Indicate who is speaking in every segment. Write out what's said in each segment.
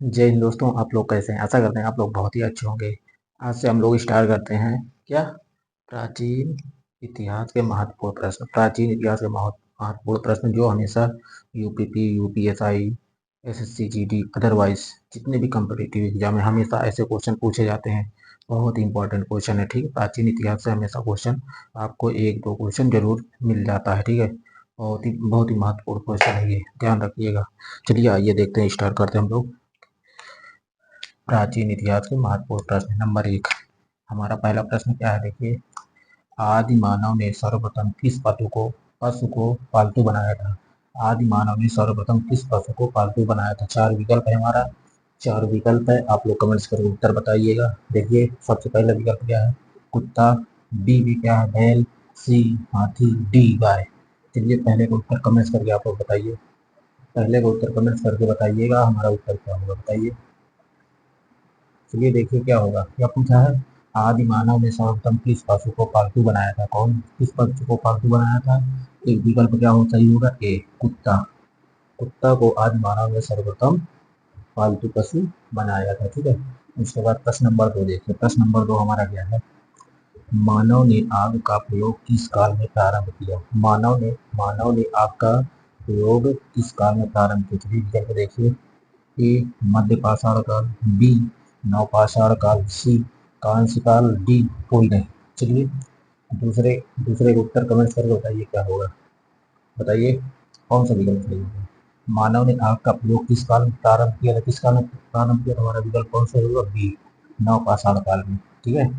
Speaker 1: जय हिंद दोस्तों। आप लोग कैसे हैं? आशा करते हैं आप लोग बहुत ही अच्छे होंगे। आज से हम लोग स्टार्ट करते हैं क्या प्राचीन इतिहास के महत्वपूर्ण प्रश्न। प्राचीन इतिहास के महत्वपूर्ण प्रश्न जो हमेशा UPP, UPSI, SSC, GD otherwise जितने भी कम्पिटिटिव एग्जाम में हमेशा ऐसे क्वेश्चन पूछे जाते हैं। बहुत ही इंपॉर्टेंट क्वेश्चन है। ठीक है, प्राचीन इतिहास से हमेशा क्वेश्चन आपको एक दो क्वेश्चन जरूर मिल जाता है। ठीक है, बहुत ही महत्वपूर्ण क्वेश्चन है ये, ध्यान रखिएगा। चलिए आइए देखते हैं, स्टार्ट करते हैं हम लोग। प्राचीन इतिहास के महत्वपूर्ण प्रश्न नंबर 1। हमारा पहला प्रश्न क्या है, देखिए। आदि मानव ने सर्वप्रथम किस पशु को पालतू बनाया था? आदि मानव ने सर्वप्रथम किस पशु को पालतू बनाया था? चार विकल्प है हमारा। चार विकल्प है, आप लोग कमेंट्स करके उत्तर बताइएगा। देखिए सबसे पहला विकल्प क्या है, कुत्ता। बी भी क्या है, बैल। सी हाथी, डी गाय। चलिए पहले का उत्तर कमेंट्स करके आप लोग बताइए। पहले का उत्तर कमेंट्स करके बताइएगा, हमारा उत्तर क्या होगा बताइए। चलिए देखिए क्या होगा, क्या पूछा है। आदि मानव ने सर्वप्रथम किस पशु को पालतू बनाया था? कौन किस पशु को पालतू बनाया था? एक विकल्प क्या हो सही होगा, ए कुत्ता। कुत्ता को आदि मानव ने सर्वप्रथम पालतू पशु बनाया था। ठीक है, उसके बाद प्रश्न नंबर 2 देखिए। प्रश्न नंबर 2 हमारा क्या है, मानव ने आग का प्रयोग किस काल में प्रारंभ किया? मानव ने आग का प्रयोग किस काल में प्रारंभ किया? चलिए विकल्प देखिए। ए मध्य पाषाण काल, बी नवपाषाण काल, सी कांस्य काल, डी कोई नहीं। चलिए दूसरे दूसरे का उत्तर कमेंट करके बताइए क्या होगा, बताइए कौन सा विकल्प सही होगा। मानव ने आग का प्रयोग किस काल में प्रारंभ किया था? किस काल में प्रारंभ किया था? हमारा विकल्प कौन सा होगा, बी नवपाषाण काल में। ठीक है,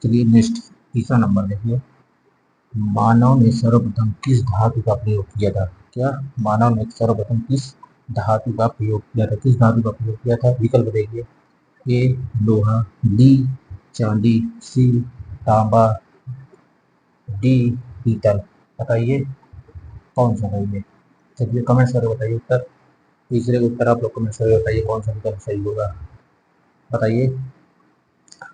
Speaker 1: चलिए नेक्स्ट तीसरा नंबर देखिए। मानव ने सर्वप्रथम किस धातु का प्रयोग किया था? क्या मानव ने सर्वप्रथम किस धातु का प्रयोग किया था? किस धातु का प्रयोग किया था? विकल्प देखिए। ए लोहा, बी चांदी, सी तांबा, डी पीतल। बताइए कौन सा सही है। चलिए कमेंट करके बताइए उत्तर। तीसरे का उत्तर आप लोग कमेंट करके बताइए कौन सा विकल्प सही होगा, बताइए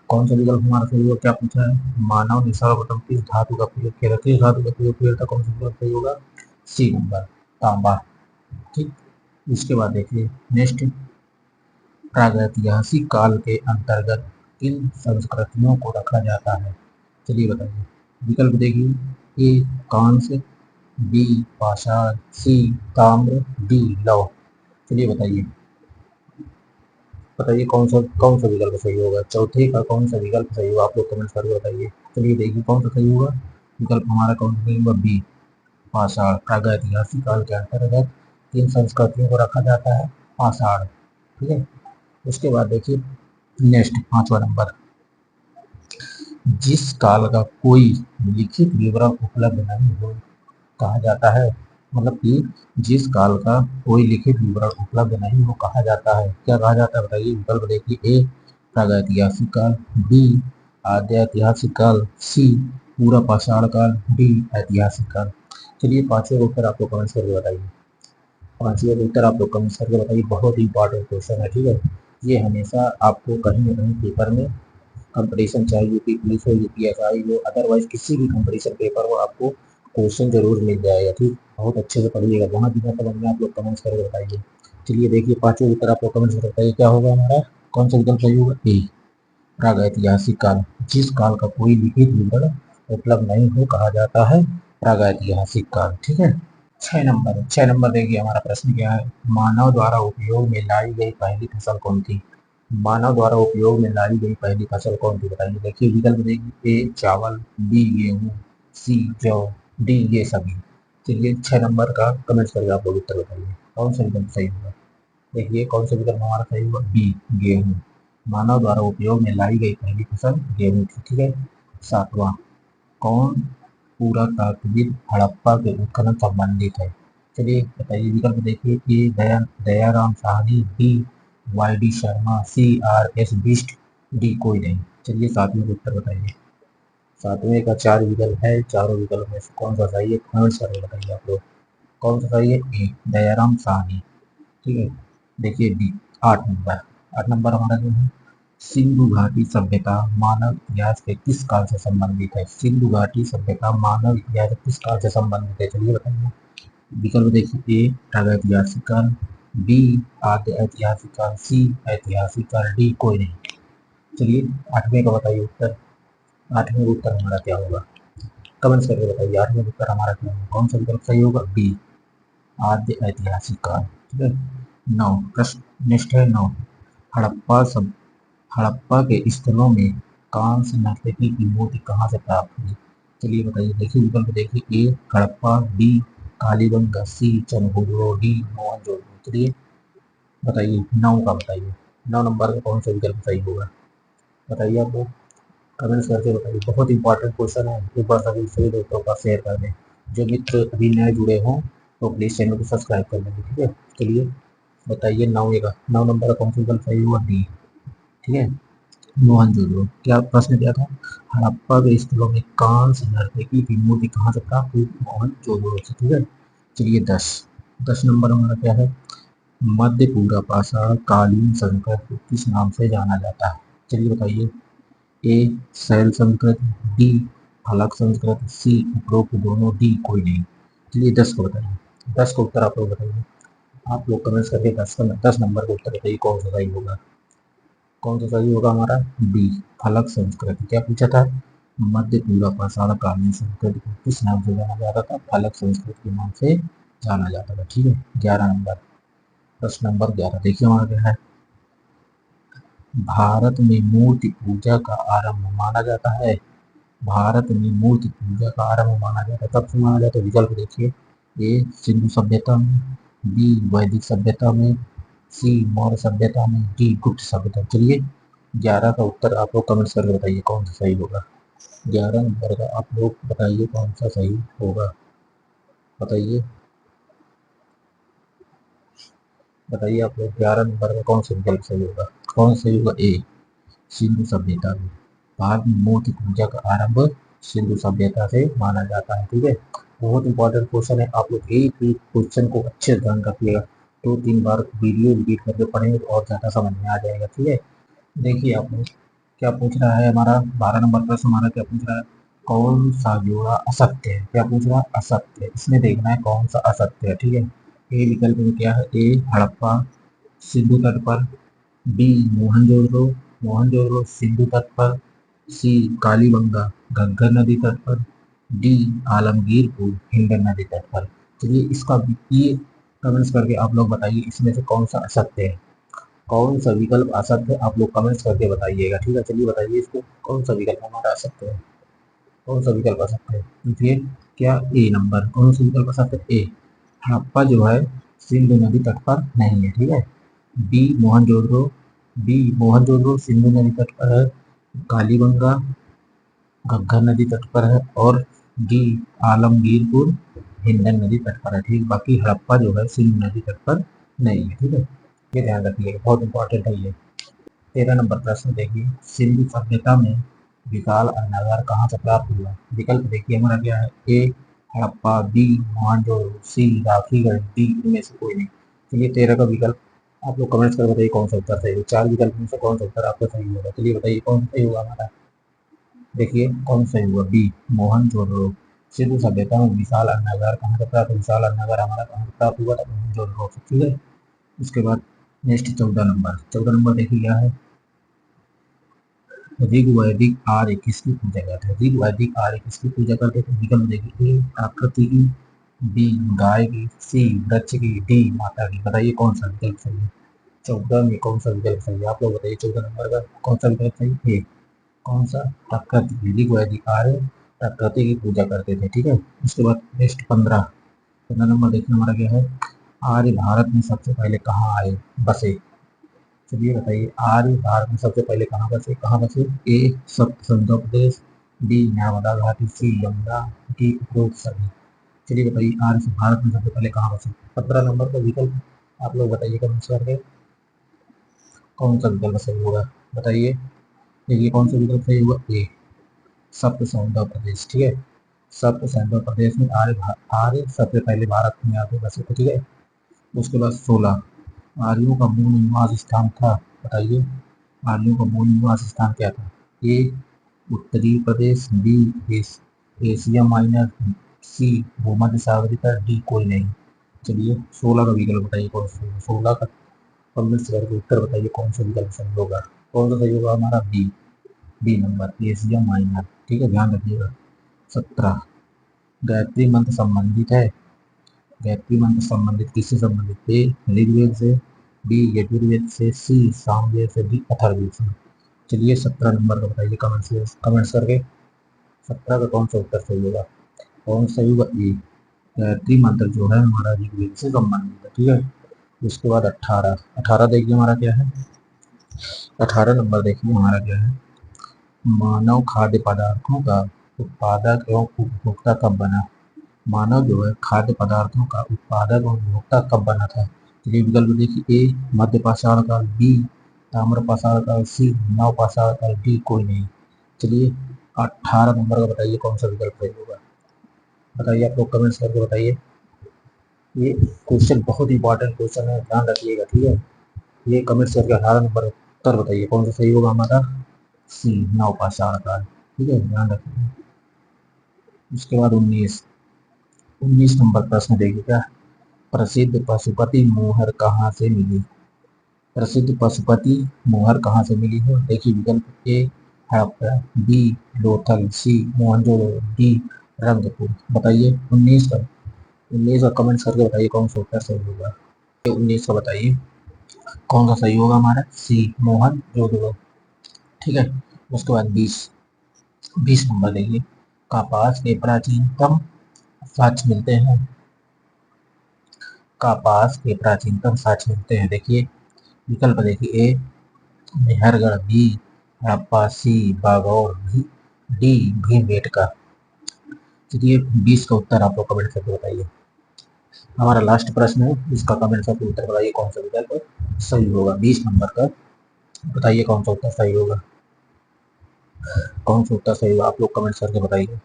Speaker 1: कौन सा विकल्प हमारा सही होगा। क्या पूछा है, मानव ने सर्वप्रथम किस धातु का प्रयोग किया था? किस धातु का प्रयोग किया था? कौन सा विकल्प सही होगा, सी नंबर तांबा। ठीक, इसके बाद देखिए नेक्स्ट। प्रागैतिहासिक काल के अंतर्गत किन संस्कृतियों को रखा जाता है? चलिए बताइए। विकल्प देखिए। ए कांस्य, बी पाषाण, सी ताम्र, डी लौह। चलिए बताइए, बताइए कौन सा विकल्प सही होगा। चौथे का कौन सा विकल्प सही होगा, आप लोग कमेंट करके बताइए। चलिए देखिए कौन सा सही होगा। विकल्प हमारा कौन सा सही होगा, बी पाषाण। प्रागैतिहासिक काल के अंतर्गत किन संस्कृतियों को रखा जाता है? पाषाण। ठीक है, उसके बाद देखिए नेक्स्ट पांचवा नंबर। जिस काल का कोई लिखित विवरण उपलब्ध नहीं हो कहा जाता है, मतलब कि जिस काल का कोई लिखित विवरण उपलब्ध नहीं हो कहा जाता है, क्या कहा जाता है बताइए। विकल्प देखिए। ए प्रागैतिहासिक काल, बी आद्य ऐतिहासिक काल, सी पूरा पाषाण काल, डी ऐतिहासिक काल। चलिए पांचवे का उत्तर आप लोग कमेंट्स करके बताइए। पांचवे का उत्तर आप लोग कमेंट्स करके बताइए, बहुत इंपॉर्टेंट क्वेश्चन है। ठीक है, ये हमेशा आपको कहीं ना कहीं पेपर में कंपटीशन, चाहे यूपी पुलिस हो, यूपीएसआई हो, अदरवाइज किसी भी कंपटीशन पेपर हो, आपको क्वेश्चन जरूर मिल जाएगा। ठीक, बहुत अच्छे से पढ़िएगा, वहाँ भी मैं समझ में आप लोग कमेंट्स करके बताइए। चलिए देखिए पांचवें उत्तर आप लोग कमेंट्स करके बताइए क्या होगा हमारा, कौन सा विकल्प सही होगा। ए प्रागैतिहासिक काल, जिस काल का कोई लिखित विवरण उपलब्ध नहीं हो कहा जाता है प्रागैतिहासिक काल। ठीक है, 6 नंबर। 6 नंबर देखिए हमारा प्रश्न क्या है, मानव द्वारा उपयोग में लाई गई पहली फसल कौन थी? मानव द्वारा उपयोग में लाई गई पहली फसल कौन थी बताइए। देखिए विकल्प देखिए। ए चावल, बी गेहूँ, सी जौ, डी ये सभी। चलिए 6 नंबर का कमेंट करके आप लोग उत्तर बताइए कौन सा विकल्प सही होगा। देखिए कौन सा विकल्प हमारा सही होगा, बी गेहूँ। मानव द्वारा उपयोग में लाई गई पहली फसल गेहूँ थी। ठीक है, 7वां। कौन पुरातात्विक हड़प्पा के उत्खनन संबंधित है? चलिए बताइए। विकल्प देखिए। A Dayaram Sahni, B Y D Sharma, C R S Bisht, D कोई नहीं। चलिए सातवें का उत्तर बताइए। सातवें का 4 विकल्प है, चारों विकल्प में से कौन सा सही है, कमेंट्स करके बताइए आप लोग कौन सा सही है। ए दयाराम साहनी। ठीक है, देखिए बी 8 नंबर। 8 नंबर हमारा जो है, सिंधु घाटी सभ्यता मानव इतिहास के किस काल से संबंधित है? सिंधु घाटी सभ्यता मानव इतिहास के किस काल से संबंधित है? चलिए बताइए। विकल्प देखिए। ए प्रागैतिहासिक काल, बी आद्य ऐतिहासिक काल, सी ऐतिहासिक काल, डी कोई नहीं। चलिए 8वें का बताइए उत्तर। 8वें उत्तर हमारा क्या होगा, कमेंट्स करके बताइए 8वें उत्तर हमारा क्या होगा, कौन सा विकल्प सही होगा, बी आद्य ऐतिहासिक काल। ठीक है। 9 प्रश्न नेक्स्ट है 9। हड़प्पा के स्थलों में कांस्य नर्तकी की मूर्ति कहाँ से प्राप्त हुई। चलिए बताइए, देखिए विकल्प देखिए, ए हड़प्पा, बी कालीबंगा, सी चंद्रपुर, डी मोहनजोदड़ो। चलिए बताइए 9 का बताइए, 9 नंबर का कौन सा विकल्प सही होगा, बताइए आप लोग कमेंट्स करके बताइए। बहुत इंपॉर्टेंट क्वेश्चन है, एक बार सभी दोस्तों का शेयर कर दें। जो मित्र अभी नए जुड़े हों तो प्लीज़ चैनल को सब्सक्राइब कर लेंगे। ठीक है। चलिए बताइए 9 नंबर का कौन सा विकल्प सही हुआ, डी। ठीक है। मोहनजोदड़ो। क्या प्रश्न क्या था, हड़प्पा के स्थलों में कांस्य नर्तकी की मूर्ति कहाँ से प्राप्त हुई, मोहनजोदड़ो से। ठीक है। चलिए 10 नंबर हमारा क्या है, मध्यपूरा पाषाण कालीन संस्कृत को किस नाम से जाना जाता है। चलिए बताइए, ए शैल संस्कृत, बी फलक संस्कृत, सी उपरोक्त दोनों, डी कोई नहीं। चलिए 10 को बताइए, 10 का उत्तर आप लोग बताइए। आप लोग कमेंट्स करके 10 नंबर का उत्तर बताइए कौन सा सही होगा, कौन सा सही होगा हमारा, बी फलक संस्कृति। क्या पूछा था, मध्यपूरा पाषाण कालीन संस्कृति को किस नाम से जाना जाता था, फलक संस्कृत के नाम से जाना जाता था। ठीक है। 11 नंबर, प्रश्न नंबर 11 देखिए हमारा क्या है, भारत में मूर्ति पूजा का आरंभ माना जाता है, भारत में मूर्ति पूजा का आरंभ माना जाता है, कब से माना जाता है, विकल्प देखिए, ए सिंधु सभ्यता में, बी वैदिक सभ्यता में, सी मौर्य सभ्यता में, डी गुप्त सभ्यता। चलिए 11 का उत्तर आप लोग कमेंट्स करके बताइए कौन सा सही होगा, 11 नंबर का आप लोग बताइए कौन सा सही होगा, बताइए बताइए आप लोग 11 नंबर का कौन सा विकल्प सही होगा, कौन सा सही होगा, ए सिंधु सभ्यता में, भारत में मूर्ति पूजा का आरंभ सिंधु सभ्यता से माना जाता है। ठीक है। बहुत इंपॉर्टेंट क्वेश्चन है, आप लोग एक एक क्वेश्चन को अच्छे से ध्यान रखिएगा, 2-3 बार वीडियो रिपीट करके पढ़ेंगे तो और ज़्यादा समझ में आ जाएगा। ठीक है। देखिए आप लोग क्या पूछ रहा है हमारा 12 नंबर प्रश्न हमारा क्या पूछ रहा है, कौन सा जोड़ा असत्य है, क्या पूछ रहा है, असत्य। इसमें देखना है कौन सा असत्य है। ठीक है। ए विकल्प में क्या है, ए हड़प्पा सिंधु तट पर, बी मोहनजोदड़ो मोहनजोदड़ो सिंधु तट पर, सी कालीबंगा घग्गर नदी तट पर, डी आलमगीरपुर हिंडन नदी तट पर। चलिए इसका ये कमेंट्स करके आप लोग बताइए इसमें से कौन सा असत्य है, कौन सा विकल्प असत्य है, आप लोग कमेंट्स करके बताइएगा। ठीक है। चलिए बताइए इसको कौन सा विकल्प हमारा असत्य है, कौन सा विकल्प असत्य है, देखिए क्या ए नंबर कौन सा विकल्प असत्य है, ए हड़प्पा जो है सिंधु नदी तट पर नहीं है। ठीक है। बी मोहनजोदड़ो सिंधु नदी तट पर है, कालीबंगा घग्गर नदी तट पर है, और डी आलमगीरपुर हिंडन नदी तट पर है। ठीक, बाकी हड़प्पा जो है सिंधु नदी तट पर नहीं है। ठीक है। ये ध्यान रखिएगा, बहुत इंपॉर्टेंट है ये। 13 नंबर प्रश्न देखिए, सिंधु सभ्यता में विशाल अन्नागार कहाँ से प्राप्त हुआ। विकल्प देखिए हमारा क्या है, ए हड़प्पा, बी मोहनजोदड़ो, सी राखीगढ़, डी इनमें से कोई नहीं। चलिए 13 का विकल्प आप लोग कमेंट्स कर बताइए कौन सा उत्तर सही है, 4 विकल्प में से कौन सा उत्तर आपका सही होगा। चलिए बताइए कौन सा सही होगा हमारा, देखिए कौन सही हुआ, बी मोहनजोदड़ो। सिंधु सभ्यता में विशाल अन्नागार कहाँ से प्राप्त, विशाल अन्नागार हमारा कहाँ से प्राप्त हुआ था, मोहनजोदड़ो से। ठीक है। उसके बाद नेक्स्ट 14 नंबर देखिए क्या है, ऋग्वैदिक आर्य किसकी पूजा करते हैं, ऋग्वैदिक आर्य किसकी पूजा करते थे। विकल्प देखिए, ए प्रकृति की, बी गाय की, सी वृक्ष की, डी माता की। बताइए कौन सा विकल्प सही है, 14 में कौन सा विकल्प सही है, आप लोग बताइए 14 नंबर का कौन सा विकल्प सही है, कौन सा, प्रकृति की, ऋग्वैदिक आर्य प्रकृति की पूजा करते थे। ठीक है। उसके बाद नेक्स्ट 15 नंबर देखिए हमारा क्या है, आर्य भारत में सबसे पहले कहाँ आए, बसे। चलिए बताइए, आर्य भारत में सबसे पहले कहाँ बसे, ए सप्त संधों प्रदेश, बी नर्मदा घाटी, सी यमुना, डी उपरोक्त सभी। चलिए बताइए आर्य से भारत में सबसे पहले कहाँ बसे, 15 नंबर का विकल्प आप लोग बताइए कमेंट्स करके कौन सा विकल्प सही होगा, बताइए। देखिए कौन सा विकल्प सही होगा, ए सप्त संधों प्रदेश। ठीक है। सप्त संधों प्रदेश में आर्य सबसे पहले भारत में आके बसे थे। ठीक है। उसके बाद 16 आर्यों का मूल निवास स्थान था, बताइए आर्यों का मूल निवास स्थान क्या था, ए उत्तरी प्रदेश, बी एशिया माइनर, सी भूमध्य सागरीय तट, डी कोई नहीं। चलिए 16 का विकल्प बताइए कौन सा होगा। 16 का कमेंट्स करके उत्तर बताइए कौन सा विकल्प सही होगा। कौन सा सही होगा हमारा B, B number Asia Minor. ठीक है, ध्यान रखिएगा। 17 गायत्री मंत्र संबंधित है। गायत्री मंत्र संबंधित किससे संबंधित? ए ऋग्वेद से, बी यजुर्वेद से, सी सामवेद से, डी अथर्ववेद से। चलिए 17 नंबर का बताइए कमेंट्स करके 17 का कौन सा उत्तर सही होगा। कौन सा सही होगा? ए गायत्री मंत्र जो है हमारा ऋग्वेद से संबंधित है। ठीक है, उसके बाद 18, 18 देखिए हमारा क्या है। 18 नंबर देखिए हमारा क्या है। मानव खाद्य पदार्थों का उत्पादक एवं उपभोक्ता कब बना? मानव जो है खाद्य पदार्थों का उत्पादक और उपभोक्ता कब बना था? चलिए विकल्प देखिए। ए मध्य पाषाण काल, बी ताम्र पाषाण काल, सी नव पाषाण काल, डी कोई नहीं। चलिए 18 नंबर का बताइए कौन सा विकल्प सही होगा। बताइए, आप लोग कमेंट्स करके बताइए। ये क्वेश्चन बहुत इंपॉर्टेंट क्वेश्चन है, ध्यान रखिएगा। ठीक है, ये कमेंट्स करके 18 नंबर उत्तर बताइए कौन सा सही होगा हमारा। सी नव पाषाण काल। ठीक है, ध्यान रखिए। उसके बाद 19 नंबर प्रश्न देखिएगा। प्रसिद्ध पशुपति मोहर कहाँ से मिली? प्रसिद्ध पशुपति मोहर कहाँ से मिली है? देखिए विकल्प। ए हड़प्पा, बी लोथल, सी मोहनजोदड़ो, डी रंगपुर। बताइए 19 का कमेंट्स करके बताइए कौन सा उत्तर सही होगा। 19 का बताइए कौन सा सही होगा हमारा। सी मोहनजोदड़ो। ठीक है, उसके बाद 20 नंबर देखिए। कपास के प्राचीनतम साक्ष्य मिलते हैं। कपास के प्राचीनतम साक्ष्य मिलते हैं। देखिए विकल्प देखिए। ए मेहरगढ़, बी हड़प्पा, सी बागौर, डी भीमबेटका। चलिए 20 का उत्तर आप लोग कमेंट करके बताइए। हमारा लास्ट प्रश्न है, इसका कमेंट करके उत्तर बताइए कौन सा विकल्प सही होगा। 20 नंबर का बताइए कौन सा उत्तर सही होगा। कौन सा उत्तर सही होगा आप लोग कमेंट करके बताइए।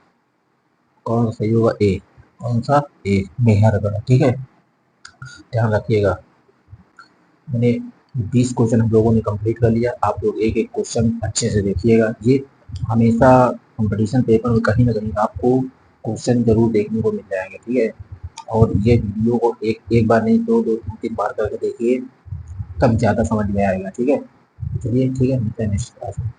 Speaker 1: कौन सा सही होगा? ए। कौन सा? ए मेहरगढ़। ठीक है, ध्यान रखिएगा। मैंने 20 क्वेश्चन हम लोगों ने कंप्लीट कर लिया। आप लोग एक एक क्वेश्चन अच्छे से देखिएगा। ये हमेशा कंपटीशन पेपर में कहीं ना कहीं आपको क्वेश्चन जरूर देखने को मिल जाएंगे। ठीक है, और ये वीडियो को एक एक बार नहीं, दो दो तीन तीन बार करके देखिए, तब ज़्यादा समझ में आएगा। ठीक है, चलिए ठीक है, मिलते हैं नेक्स्ट क्लास में।